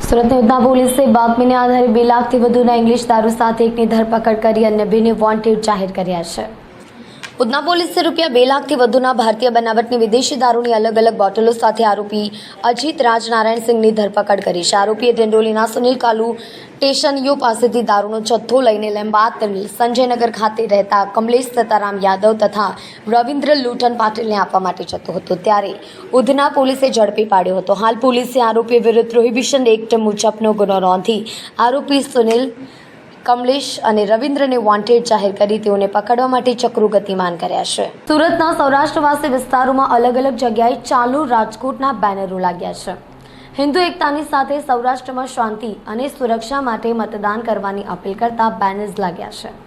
સુરતની ઉધના પોલીસે બાતમીને આધારે 2 લાખથી વધુના ઇંગ્લિશ દારૂ સાથે એકની ધરપકડ કરી અન્ય 2ને વોન્ટેડ જાહેર કર્યા છે। ઉધના પોલીસે રૂપિયા 2 લાખથી વધુના ભારતીય બનાવટની વિદેશી દારૂની અલગ અલગ બોટલો સાથે આરોપી અજીત રાજ નારાયણ સિંહની ધરપકડ કરી છે। આરોપીએ ડિંડોલીના સુનિલ કાલુ ટેશનિયો પાસેથી દારૂનો જથ્થો લઈને લેમ્બાત સંજયનગર ખાતે રહેતા કમલેશ સતારામ યાદવ તથા રવિન્દ્ર લૂટન પાટીલને આપવા માટે જતો હતો, ત્યારે ઉધના પોલીસે ઝડપી પાડ્યો હતો। હાલ પોલીસે આરોપી વિરુદ્ધ પ્રોહિબિશન એક્ટ મુજબનો ગુનો નોંધી આરોપી સુનિલ, કમલેશ અને રવિન્દ્રને વોન્ટેડ જાહેર કરી તેઓને પકડવા માટે ચક્રો ગતિમાન કર્યા છે। સુરતના સૌરાષ્ટ્રવાસી વિસ્તારોમાં અલગ અલગ જગ્યાએ ચાલુ રાજકોટના બેનરો લાગ્યા છે। હિન્દુ એકતાની સાથે સૌરાષ્ટ્રમાં શાંતિ અને સુરક્ષા માટે મતદાન કરવાની અપીલ કરતા બેનર્સ લાગ્યા છે।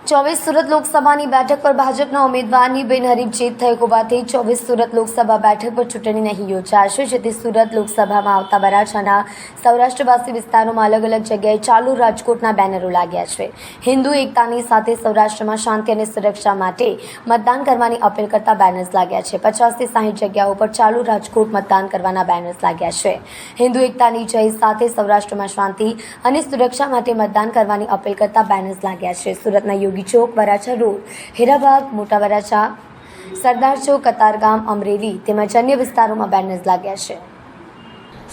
24 સુરત લોકસભાની બેઠક પર ભાજપના ઉમેદવારની બિનહરીફ જીત થઈ હોવાથી 24 સુરત લોકસભા બેઠક પર ચૂંટણી નહીં યોજાશે, જેથી સુરત લોકસભામાં આવતા વરાછાના સૌરાષ્ટ્રવાસી વિસ્તારોમાં અલગ અલગ જગ્યાએ ચાલુ રાજકોટના બેનરો લાગ્યા છે। હિન્દુ એકતાની સાથે સૌરાષ્ટ્રમાં શાંતિ અને સુરક્ષા માટે મતદાન કરવાની અપીલ કરતા બેનર્સ લાગ્યા છે। 50થી 60 જગ્યાઓ પર ચાલુ રાજકોટ મતદાન કરવાના બેનર્સ લાગ્યા છે। હિન્દુ એકતાની જય સાથે સૌરાષ્ટ્રમાં શાંતિ અને સુરક્ષા માટે મતદાન કરવાની અપીલ કરતા બેનર્સ લાગ્યા છે। સુરતના યોગી ચોક, વરાછા રોડ, હીરાબાગ, મોટા વરાછા, સરદાર ચોક, કતારગામ, અમરેલી તેમજ અન્ય વિસ્તારોમાં બેનર્સ લાગ્યા છે।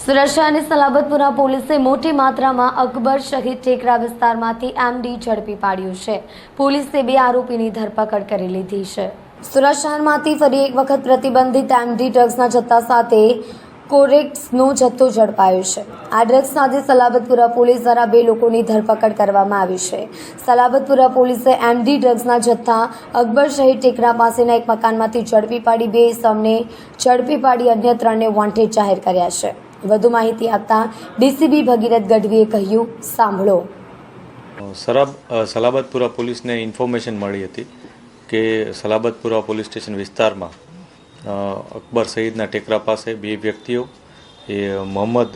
સુરત શહેરની સલાબતપુરા પોલીસે મોટી માત્રામાં અકબર શહીદ ટેકરા વિસ્તારમાંથી એમડી ઝડપી પાડ્યું છે। પોલીસે 2 આરોપીની ધરપકડ કરી લીધી છે। સુરત શહેરમાંથી ફરી એક વખત પ્રતિબંધિત એમડી ડ્રગ્સના જથ્થા સાથે કોરેક્સનો જથ્થો ઝડપાયો છે। આ ડ્રગ્સ સાથે સલાબતપુરા પોલીસ દ્વારા 2 લોકોની ધરપકડ કરવામાં આવી છે। સલાબતપુરા પોલીસે એમડી ડ્રગ્સના જથ્થા અકબર શહીદ ટેકરા પાસેના એક મકાનમાંથી ઝડપી પાડી 2 ઇસમને ઝડપી પાડી અન્ય 3ને વોન્ટેડ જાહેર કર્યા છે। વધુ માહિતી આપતા ડીસીબી ભગીરથ ગઢવીએ કહ્યું, સાંભળો। સલાબતપુરા પોલીસને ઇન્ફોર્મેશન મળી હતી કે સલાબતપુરા પોલીસ સ્ટેશન વિસ્તારમાં અકબર સઈદના ટેકરા પાસે 2 વ્યક્તિઓ એ મોહમ્મદ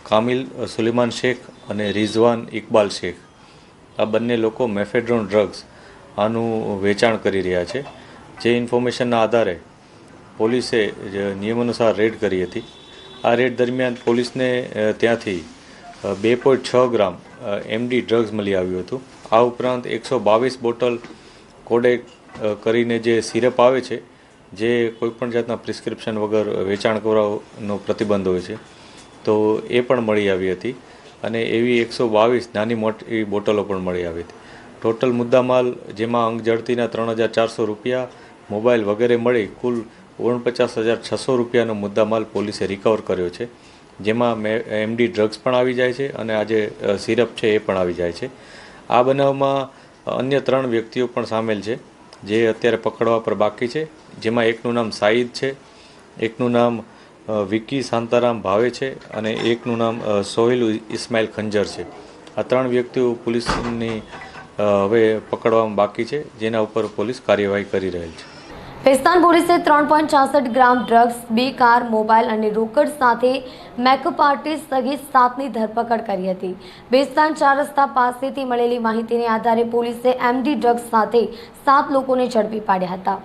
કામિલ સુલેમાન શેખ અને રિઝવાન ઇકબાલ શેખ, આ બંને લોકો મેફેડ્રોન ડ્રગ્સ આનું વેચાણ કરી રહ્યા છે। જે ઇન્ફોર્મેશનના આધારે પોલીસે નિયમાનુસાર રેડ કરી હતી। આ રેડ દરમિયાન પોલીસને ત્યાંથી 2.6 ગ્રામ એમડી ડ્રગ્સ મળી આવ્યું હતું। આ ઉપરાંત 122 બોટલ કોડેક કરીને જે સિરપ આવે છે, જે કોઈપણ જાતના પ્રિસ્ક્રિપ્શન વગર વેચાણ કરવાનો પ્રતિબંધ હોય છે, તો એ પણ મળી આવી હતી અને એવી 122 નાની મોટી બોટલો પણ મળી આવી હતી। ટોટલ મુદ્દામાલ જેમાં અંક જડતીના 3,400 રૂપિયા, મોબાઈલ વગેરે મળી કુલ 49,600 રૂપિયાનો મુદ્દામાલ પોલીસે રિકવર કર્યો છે, જેમાં એમડી ડ્રગ્સ પણ આવી જાય છે અને આ જે સિરપ છે એ પણ આવી જાય છે। આ બનાવમાં અન્ય 3 વ્યક્તિઓ પણ સામેલ છે, જે અત્યારે પકડવા પર બાકી છે, જેમાં એકનું નામ સાઈદ છે, એકનું નામ વિકી શાંતારામ ભાવે છે અને એકનું નામ સોહેલ ઇસ્માઇલ ખંજર છે। આ 3 વ્યક્તિઓ પોલીસની હવે પકડવામાં બાકી છે, જેના ઉપર પોલીસ કાર્યવાહી કરી રહેલ છે। ભેસ્તાન પોલીસે 3.66 ગ્રામ ડ્રગ્સ, 2 કાર, મોબાઈલ અને રોકડ સાથે મેકઅપ આર્ટિસ્ટ સહિત 7ની ધરપકડ કરી હતી। ભેસ્તાન 4 રસ્તા પાસેથી મળેલી માહિતીને આધારે પોલીસે એમડી ડ્રગ્સ સાથે 7 લોકોને ઝડપી પાડ્યા હતા।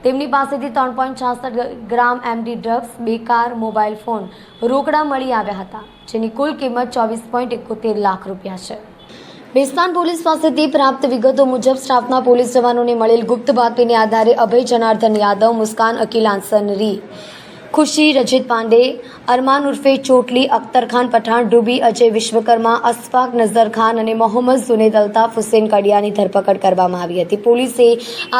તેમની પાસેથી 3.66 ગ્રામ MD drugs, 2 car, mobile phone, રોકડા મળી આવ્યા હતા, જેની કુલ કિંમત 24.71 લાખ રૂપિયા છે। ભેસ્તાન પોલીસ પાસેથી પ્રાપ્ત વિગતો મુજબ સ્ટાફના પોલીસ જવાનોને મળેલ ગુપ્ત બાતમીને આધારે અભય જનાર્દન યાદવ, મુસ્કાન અકીલ આંસરી, ખુશી રજીત પાંડે, અરમાન ઉર્ફે ચોટલી, અખ્તર ખાન પઠાણ, ડ્રુબી, અજય વિશ્વકર્મા, અશફાક નઝર ખાન અને મોહમ્મદ જુનેદ અલ્તાફ હુસેન કડિયાની ધરપકડ કરવામાં આવી હતી। પોલીસે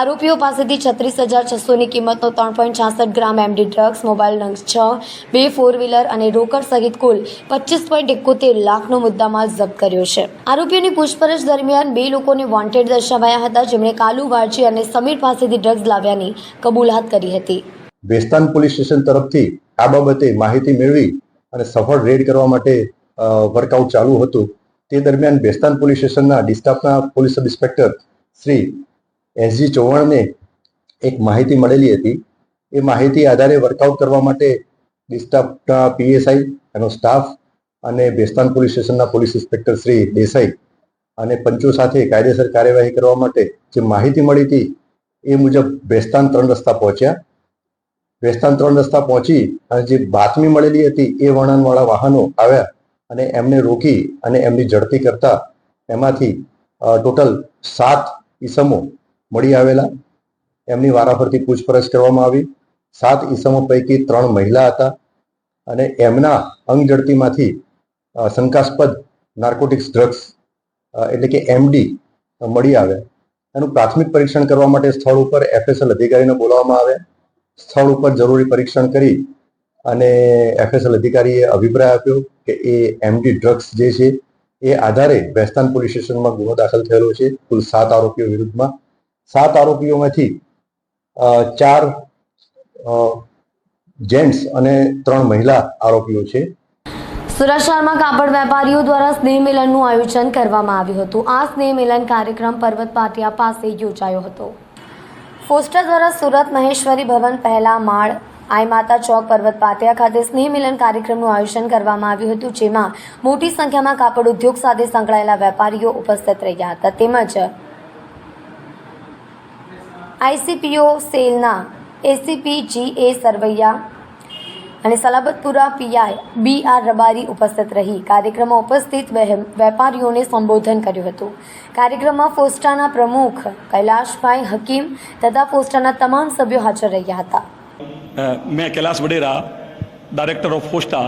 આરોપીઓ પાસેથી 36,600ની કિંમતનો 3.66 ગ્રામ એમડી ડ્રગ્સ, મોબાઈલ નંગ 6, 2 4 વ્હીલર અને રોકડ સહિત કુલ 25.71 લાખનો મુદ્દામાલ જપ્ત કર્યો છે। આરોપીઓની પૂછપરછ દરમિયાન 2 લોકોને વોન્ટેડ દર્શાવાયા હતા, જેમણે કાલુ વારજી અને સમીર પાસેથી ડ્રગ્સ લાવ્યાની કબૂલાત કરી હતી। ભેસ્તાન પોલીસ સ્ટેશન તરફથી આ બાબતે માહિતી મેળવી અને સફળ રેડ કરવા માટે વર્કઆઉટ ચાલુ હતું। તે દરમિયાન ભેસ્તાન પોલીસ સ્ટેશનના ડિસ્ટાફના police sub inspector Shri S G ચૌહાણને એક માહિતી મળેલી હતી। એ માહિતી આધારે વર્કઆઉટ કરવા માટે ડિસ્ટાફના પીએસઆઈ એનો સ્ટાફ અને ભેસ્તાન પોલીસ સ્ટેશનના પોલીસ ઇન્સ્પેક્ટર શ્રી દેસાઈ અને પંચો સાથે કાયદેસર કાર્યવાહી કરવા માટે જે માહિતી મળી હતી એ મુજબ ભેસ્તાન 3 રસ્તા પહોંચ્યા। ભેસ્તાન 3 રસ્તા પહોંચી અને જે બાતમી મળેલી હતી એ વર્ણનવાળા વાહનો આવ્યા અને એમને રોકી અને એમની ઝડપી કરતા એમાંથી ટોટલ 7 ઈસમો મળી આવેલા. એમની વારાફરતી પૂછપરછ કરવામાં આવી. 7 ઈસમો પૈકી 3 મહિલા હતા અને એમના અંગ ઝડપીમાંથી શંકાસ્પદ નાર્કોટિક્સ ડ્રગ્સ એટલે કે એમડી મળી આવ્યા. એનું પ્રાથમિક પરીક્ષણ કરવા માટે સ્થળ ઉપર FSL અધિકારીને બોલાવવામાં આવ્યા. સ્થળ ઉપર જરૂરી પરીક્ષણ કરી અને FSL અધિકારીએ અભિપ્રાય આપ્યો કે એ એમડી ડ્રગ્સ જે છે એ આધારે વેસ્તાન પોલીસ સ્ટેશનમાં ગુનો દાખલ થયેલો છે. કુલ 7 આરોપીઓ વિરુદ્ધમાં. 7 આરોપીઓમાંથી 4 જેન્ટ્સ અને 3 મહિલા આરોપીઓ છે. સુરત શહેરમાં કાપડ વેપારીઓ દ્વારા સ્નેહ મિલનનું આયોજન કરવામાં આવ્યું હતું. આ સ્નેહ મિલન કાર્યક્રમ પર્વત પાટિયા પાસે યોજાયો હતો. ફોસ્ટર દ્વારા સુરત મહેશ્વરી ભવન પહેલા માળ આઈ માતા ચોક પર્વત પાટિયા ખાતે સ્નેહ મિલન કાર્યક્રમનું આયોજન કરવામાં આવ્યું હતું, જેમાં મોટી સંખ્યામાં કાપડ ઉદ્યોગ સાથે સંકળાયેલા વેપારીઓ ઉપસ્થિત રહ્યા હતા. તેમજ ICPO સેલના ACP GA સરવૈયા અને સલાબતપુરા PI BR રબારી ઉપસ્થિત રહી કાર્યક્રમમાં ઉપસ્થિત વેપારીઓને સંબોધન કર્યું હતું. કાર્યક્રમમાં ફોસ્ટાના પ્રમુખ કૈલાશભાઈ હકીમ તથા ફોસ્ટાના તમામ સભ્યો હાજર રહ્યા હતા. मैं कैलाश वडेरा, डायरेक्टर ऑफ फोस्टा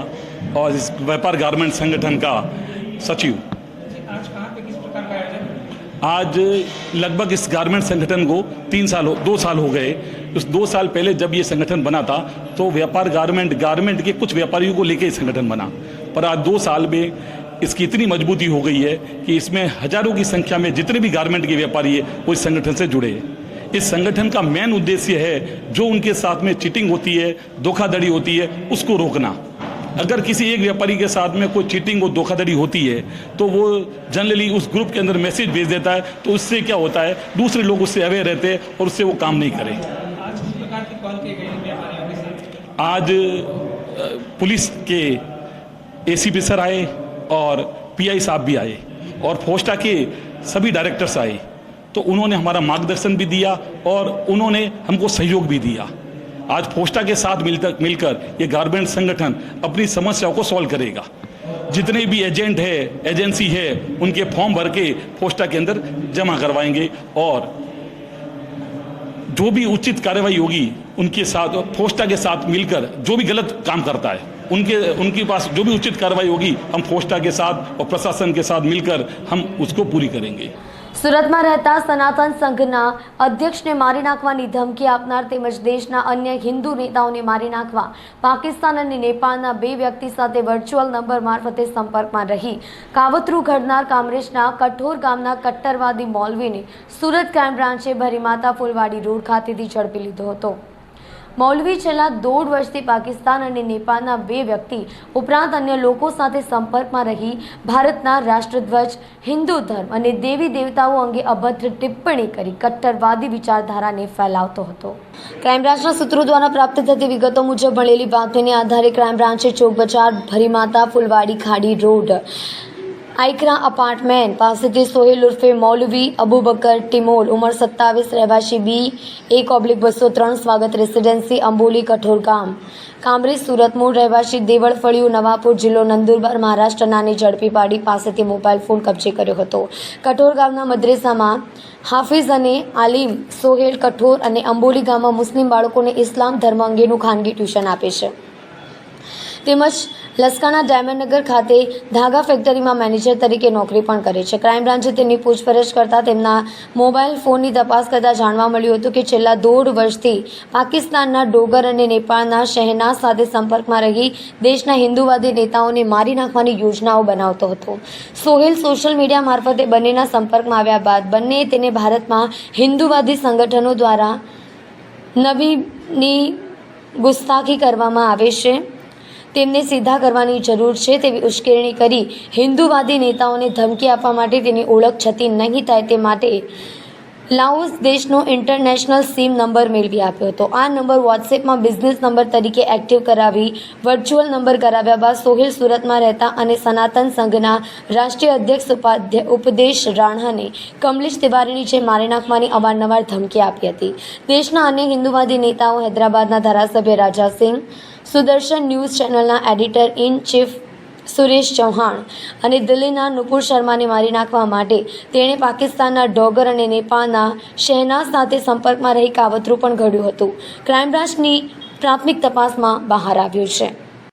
और इस व्यापार गारमेंट संगठन का सचिव। आज लगभग इस गारमेंट संगठन को 2 साल हो गए। उस 2 साल पहले जब ये संगठन बना था तो व्यापार गारमेंट के कुछ व्यापारियों को लेकर संगठन बना, पर आज 2 साल में इसकी इतनी मजबूती हो गई है कि इसमें हजारों की संख्या में जितने भी गारमेंट के व्यापारी है वो इस संगठन से जुड़े हैं। इस संगठन का मेन उद्देश्य है जो उनके साथ में चीटिंग होती है, धोखाधड़ी होती है, उसको रोकना। अगर किसी एक व्यापारी के साथ में कोई चीटिंग और धोखाधड़ी होती है तो वो जनरली उस ग्रुप के अंदर मैसेज भेज देता है, तो उससे क्या होता है दूसरे लोग उससे अवेयर रहते हैं और उससे वो काम नहीं करें। आज पुलिस के ACP सर आए और PI साहब भी आए और फोस्टा के सभी डायरेक्टर्स आए, तो उन्होंने हमारा मार्गदर्शन भी दिया और उन्होंने हमको सहयोग भी दिया। आज फोस्टा के साथ मिलकर ये गारमेंट संगठन अपनी समस्याओं को सॉल्व करेगा। जितने भी एजेंट है, एजेंसी है, उनके फॉर्म भर के फोस्टा के अंदर जमा करवाएंगे और जो भी उचित कार्रवाई होगी उनके साथ फोस्टा के साथ मिलकर जो भी गलत काम करता है उनके पास जो भी उचित कार्रवाई होगी हम फोस्टा के साथ और प्रशासन के साथ मिलकर हम उसको पूरी करेंगे। સુરતમાં રહેતા સનાતન સંઘના અધ્યક્ષને મારી નાખવાની ધમકી આપનાર તેમજ દેશના અન્ય હિન્દુ નેતાઓને મારી નાખવા પાકિસ્તાન અને નેપાળના 2 વ્યક્તિ સાથે વર્ચ્યુઅલ નંબર મારફતે સંપર્કમાં રહી કાવતરું ઘડનાર કામરેજના કઠોર ગામના કટ્ટરવાદી મૌલવીને સુરત ક્રાઇમ બ્રાન્ચે ભરીમાતા ફૂલવાડી રોડ ખાતેથી ઝડપી લીધો હતો. મૌલવી છેલ્લા 1.5 વર્ષથી પાકિસ્તાન અને નેપાળના 2 વ્યક્તિ ઉપરાંત અન્ય લોકો સાથે સંપર્કમાં રહી ભારતના રાષ્ટ્રધ્વજ, હિન્દુ ધર્મ અને દેવી દેવતાઓ અંગે અભદ્ર ટિપ્પણી કરી કટ્ટરવાદી વિચારધારાને ફેલાવતો હતો. ક્રાઇમ બ્રાન્ચના સૂત્રો દ્વારા પ્રાપ્ત થતી વિગતો મુજબ મળેલી બાતમીને આધારે ક્રાઇમ બ્રાન્ચે ચોક બજાર ભરીમાતા ફૂલવાડી ખાડી રોડ આઈકરા અપાર્ટમેન્ટ પાસેથી સોહેલ ઉર્ફે મૌલવી અબુબકર ટિમોલ ઉંમર 27 રહેવાસી B1/203 સ્વાગત રેસિડેન્સી અંબોલી કઠોર ગામ કામરેજ સુરત મૂળ રહેવાસી દેવળ ફળિયું નવાપુર જિલ્લો નંદુરબાર મહારાષ્ટ્રનાને ઝડપી પાડી પાસેથી મોબાઈલ ફોન કબજે કર્યો હતો. કઠોર ગામના મદ્રેસામાં હાફિઝ અને આલિમ સોહેલ કઠોર અને અંબોલી ગામમાં મુસ્લિમ બાળકોને ઇસ્લામ ધર્મ અંગેનું ખાનગી ટ્યુશન આપે છે તેમજ લસકાના ડાયમંડનગર ખાતે ધાગા ફેક્ટરીમાં મેનેજર તરીકે નોકરી પણ કરે છે. ક્રાઇમ બ્રાન્ચે તેમની પૂછપરછ કરતા તેમના મોબાઈલ ફોનની તપાસ કરતા જાણવા મળ્યું હતું કે છેલ્લા 1.5 વર્ષથી પાકિસ્તાનના ડોગર અને નેપાળના શહેનાઝ સાથે સંપર્કમાં રહી દેશના હિન્દુવાદી નેતાઓને મારી નાખવાની યોજનાઓ બનાવતો હતો. સોહેલ સોશિયલ મીડિયા મારફતે બંનેના સંપર્કમાં આવ્યા બાદ બંનેએ તેને ભારતમાં હિન્દુવાદી સંગઠનો દ્વારા નબીની ગુસ્તાખી કરવામાં આવે છે, તેમને સીધા કરવાની જરૂર છે તેવી ઉશ્કેરણી કરી હિન્દુવાદી નેતાઓને ધમકી આપવા માટે તેની ઓળખ છતી નહીં થાય તે માટે લાઓસ દેશનો ઇન્ટરનેશનલ સિમ નંબર મેળવી આપ્યો હતો. આ નંબર વોટ્સએપમાં બિઝનેસ નંબર તરીકે એક્ટિવ કરાવી વર્ચ્યુઅલ નંબર કરાવ્યા બાદ સોહેલ સુરતમાં રહેતા અને સનાતન સંઘના રાષ્ટ્રીય અધ્યક્ષ ઉપદેશ રાણાને કમલેશ તિવારીની જેમ મારી નાખવાની અવારનવાર ધમકી આપી હતી. દેશના અન્ય હિન્દુવાદી નેતાઓ હૈદરાબાદના ધારાસભ્ય રાજા સિંહ, સુદર્શન ન્યૂઝ ચેનલના editor in chief Suresh Chauhan અને દિલ્હીના નુપુર શર્માને મારી નાખવા માટે તેણે પાકિસ્તાનના ડોગર અને નેપાળના શહેનાઝ સાથે સંપર્કમાં રહી કાવતરું પણ ઘડ્યું હતું. ક્રાઇમ બ્રાન્ચની પ્રાથમિક તપાસમાં બહાર આવ્યું છે.